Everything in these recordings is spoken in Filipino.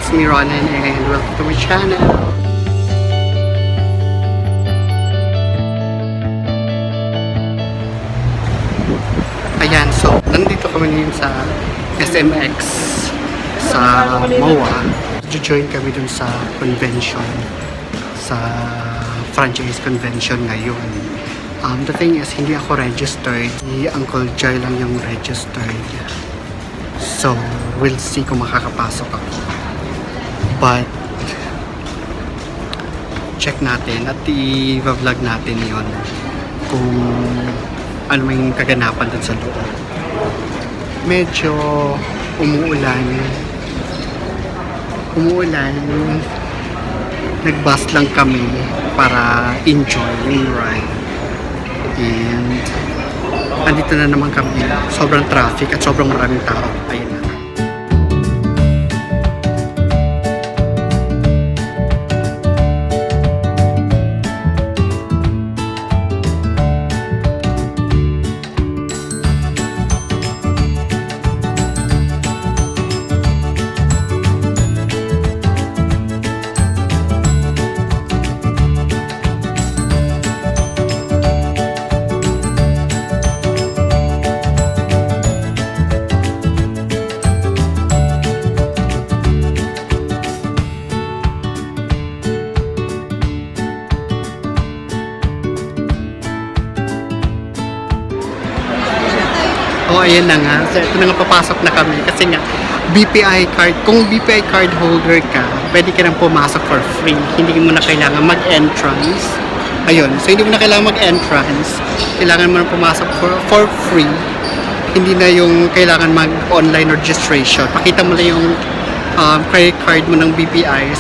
it's me Ronan and welcome to my channel. Ayan, so nandito kami ngayon sa SMX sa MOA. Join kami dun sa convention, sa franchise convention ngayon. The thing is, hindi ako registered. Si Uncle Jai lang yung registered. So, we'll see kung makakapasok ako. But, check natin at i-vlog natin yon kung ano may kaganapan dun sa loob. Medyo umuulan. Nag-bus lang kami para enjoy yung ride. And andito na naman kami. Sobrang traffic at sobrang maraming tao. Ayun na. Oh, ayan na nga. So, ito na nga, papasok na kami. Kasi nga, BPI card. Kung BPI card holder ka, pwede ka nang pumasok for free. Hindi mo na kailangan mag-entrance. Ayun. So, hindi mo na kailangan mag-entrance. Kailangan mo na pumasok for free. Hindi na yung kailangan mag-online registration. Pakita mo lang yung credit card mo ng BPI.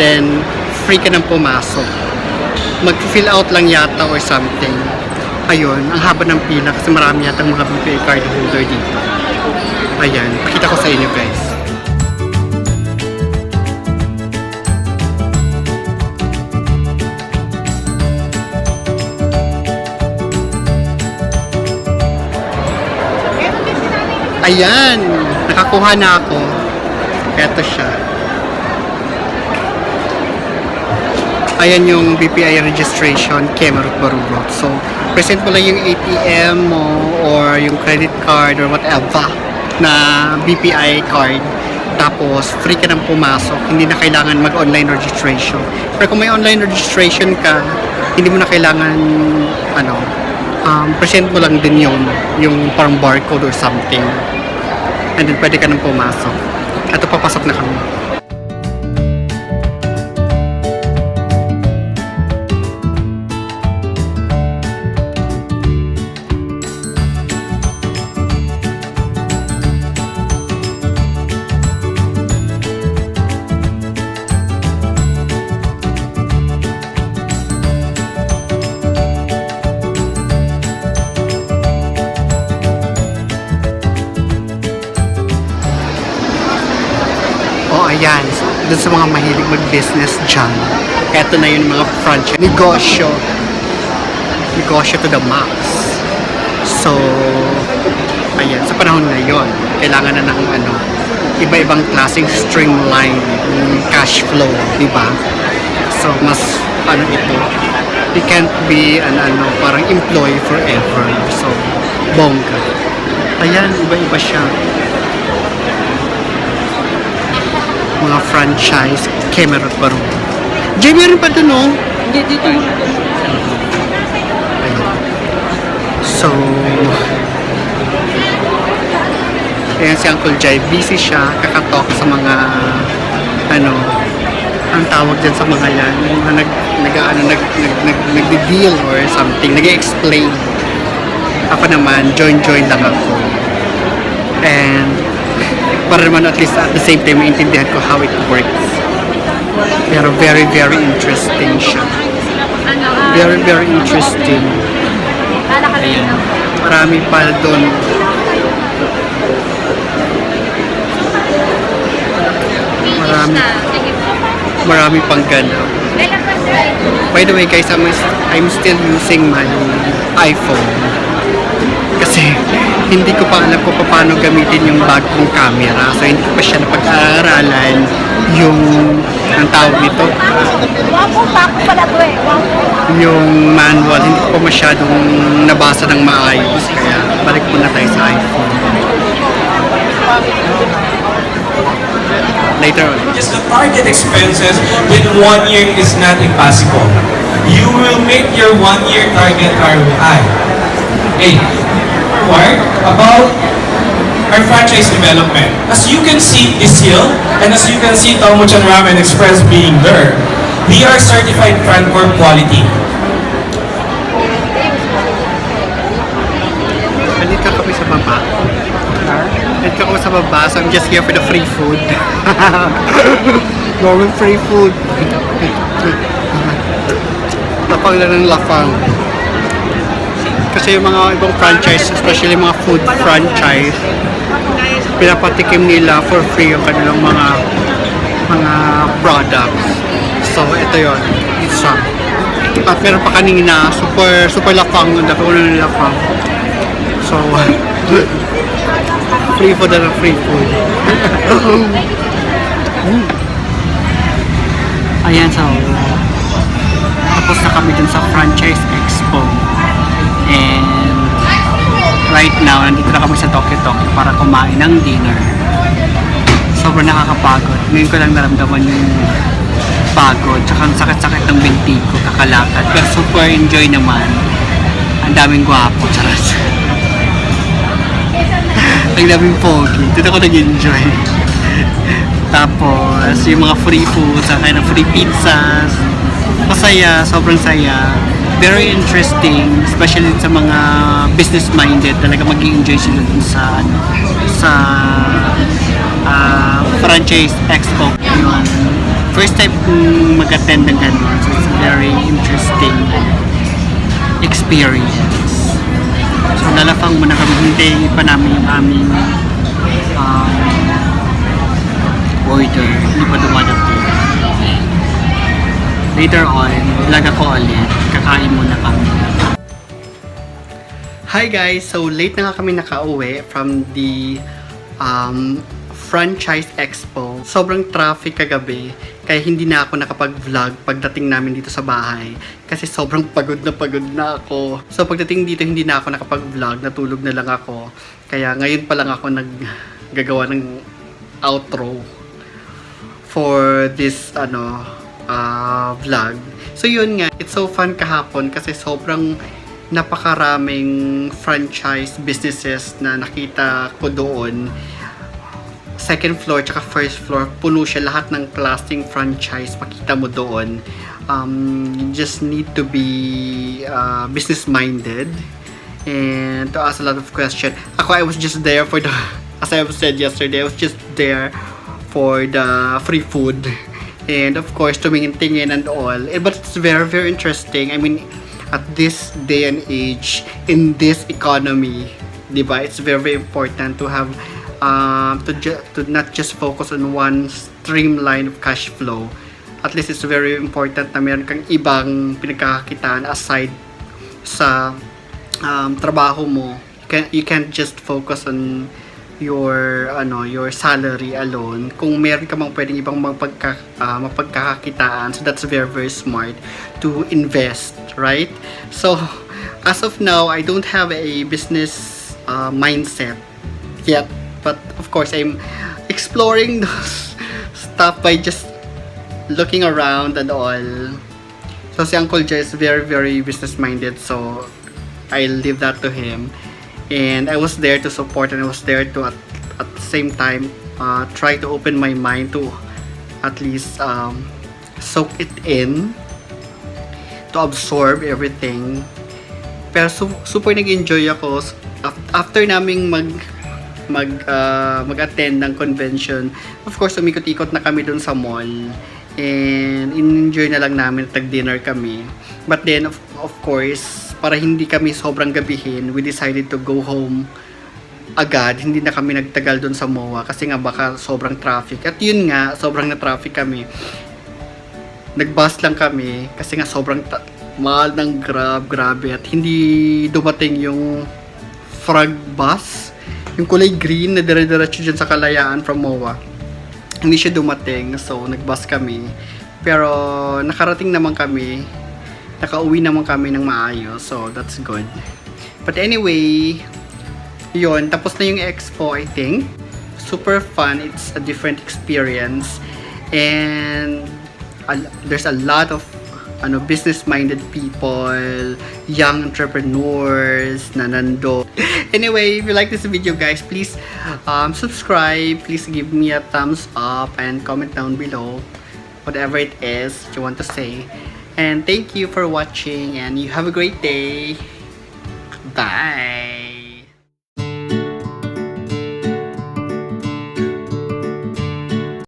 Then, free ka nang pumasok. Mag-fill out lang yata or something. Ayun, ang haba ng pila kasi marami yatang mga BPI card holder dito. Ayan, pakita ko sa inyo guys. Ayan, nakakuha na ako. Eto siya. Ayan yung BPI registration, Kemarut Barurot. So, present mo lang yung ATM mo or yung credit card or whatever na BPI card. Tapos, free ka nang pumasok. Hindi na kailangan mag-online registration. Pero kung may online registration ka, hindi mo na kailangan, present mo lang din yung parang barcode or something. And then, pwede ka nang pumasok. At papasok na kami. Ayan, dun sa mga mahilig mag-business dyan, eto na yung mga franchise. Negosyo to the max. So, ayan, sa panahon ngayon, kailangan na ng iba-ibang klaseng streamline cash flow, di ba? So, mas, ito, you can't be parang employee forever. So, bongga. Ayan, iba-iba siya. Mga franchise, Kemarut Barurot. Jay, meron pa dun, no? Hindi, dito. Ayun. So, ayan si Uncle Jai, busy siya, kakatok sa mga, ang tawag dyan sa mga yan, na nag-deal or something, nag-explain. Ako naman, join lang ako. And, para naman at least at the same time maintindihan ko how it works. Pero very, very interesting siya. Very, very interesting. Ayan. Marami pa doon. Marami pang ganap. By the way guys, I'm still using my iPhone. Kasi hindi ko pa alam kung paano gamitin yung bagong camera. So, hindi ko pa siya napag-aaralan yung, ang tawag nito, yung manual. Hindi ko pa masyadong nabasa ng maayos. Kaya, balik muna tayo sa iPhone. Later on. Just the target expenses in 1 year is not impossible. You will make your 1-year target ROI. Okay. Part about our franchise development. As you can see this hill, and as you can see Tomo-chan Ramen Express being there, we are certified Francor quality. Nandito kami sa baba. Nandito kami sa baba, so I'm just here for the free food. Normal free food. Lapang lang ng lapang. Kasi yung mga ibang franchise, especially mga food franchise, pinapatikim nila for free yung kanilang mga products. So, ito yun. Isa. At meron pa kanina, super lapang. Ang dami ko na lapang. So, free food na free food. Ayan, so, tapos na kami dun sa Franchise Expo. And right now, nandito na kami sa Tokyo para kumain ng dinner. Sobrang nakakapagod. Ngayon ko lang naramdaman yung pagod. Tsaka ang sakit-sakit ng binti ko, kakalakad. Pero super enjoy naman. Ang daming gwapo, charas. Ang daming pogi. Dito ako nag-enjoy. Tapos, yung mga free food, saka ng free pizzas. Masaya, sobrang saya. Very interesting, especially sa mga business-minded. Talaga mag-i-enjoy sila dun sa Franchise Expo. Yun. First time kong mag-attend ng ganun. So, it's a very interesting experience. So, lalapang muna kami. Hintayin pa namin yung aming order. Hindi pa dumadating. Later on, vlog ako ulit. Kakain muna kami. Hi guys! So, late na nga kami nakauwi from the Franchise Expo. Sobrang traffic kagabi. Kaya hindi na ako nakapag-vlog pagdating namin dito sa bahay. Kasi sobrang pagod na ako. So, pagdating dito, hindi na ako nakapag-vlog. Natulog na lang ako. Kaya ngayon pa lang ako naggagawa ng outro for this, vlog. So yun nga, it's so fun kahapon kasi sobrang napakaraming franchise businesses na nakita ko doon. Second floor tsaka first floor, puno siya, lahat ng klaseng franchise makita mo doon. You just need to be business minded and to ask a lot of questions. Ako, I was just there for the, as I said yesterday, I was just there for the free food. And of course, tumingin-tingin and all. But it's very, very interesting. I mean, at this day and age, in this economy, diba, it's very, very important to have, to not just focus on one streamline of cash flow. At least it's very important na meron kang ibang pinagkakakitaan aside sa trabaho mo. You can't just focus on your salary alone. Kung meron ka mang pwedeng ibang mapagkakakitaan, so that's very, very smart to invest, right? So, as of now, I don't have a business mindset yet, but of course, I'm exploring those stuff by just looking around and all. So, si Uncle Jay is very, very business-minded, so I'll leave that to him. And I was there to support, and I was there to at the same time try to open my mind to at least soak it in, to absorb everything. Pero super nag-enjoy ako after naming mag-attend ng convention. Of course, umikot-ikot na kami dun sa mall and in-enjoy na lang namin, tag-dinner kami. But then of course, para hindi kami sobrang gabihin, we decided to go home agad. Hindi na kami nagtagal doon sa MOA kasi nga baka sobrang traffic. At yun nga, sobrang na-traffic kami. Nag-bus lang kami kasi nga sobrang mahal ng grabe at hindi dumating yung frog bus. Yung kulay green na dire-diretso dyan sa Kalayaan from MOA. Hindi siya dumating, so nag-bus kami. Pero nakarating naman kami. Nakauwi naman kami ng maayos, so that's good. But anyway, yun, tapos na yung expo, I think. Super fun. It's a different experience. And there's a lot of business-minded people, young entrepreneurs na nando. Anyway, if you like this video, guys, please subscribe. Please give me a thumbs up and comment down below whatever it is that you want to say. And thank you for watching, and you have a great day. Bye.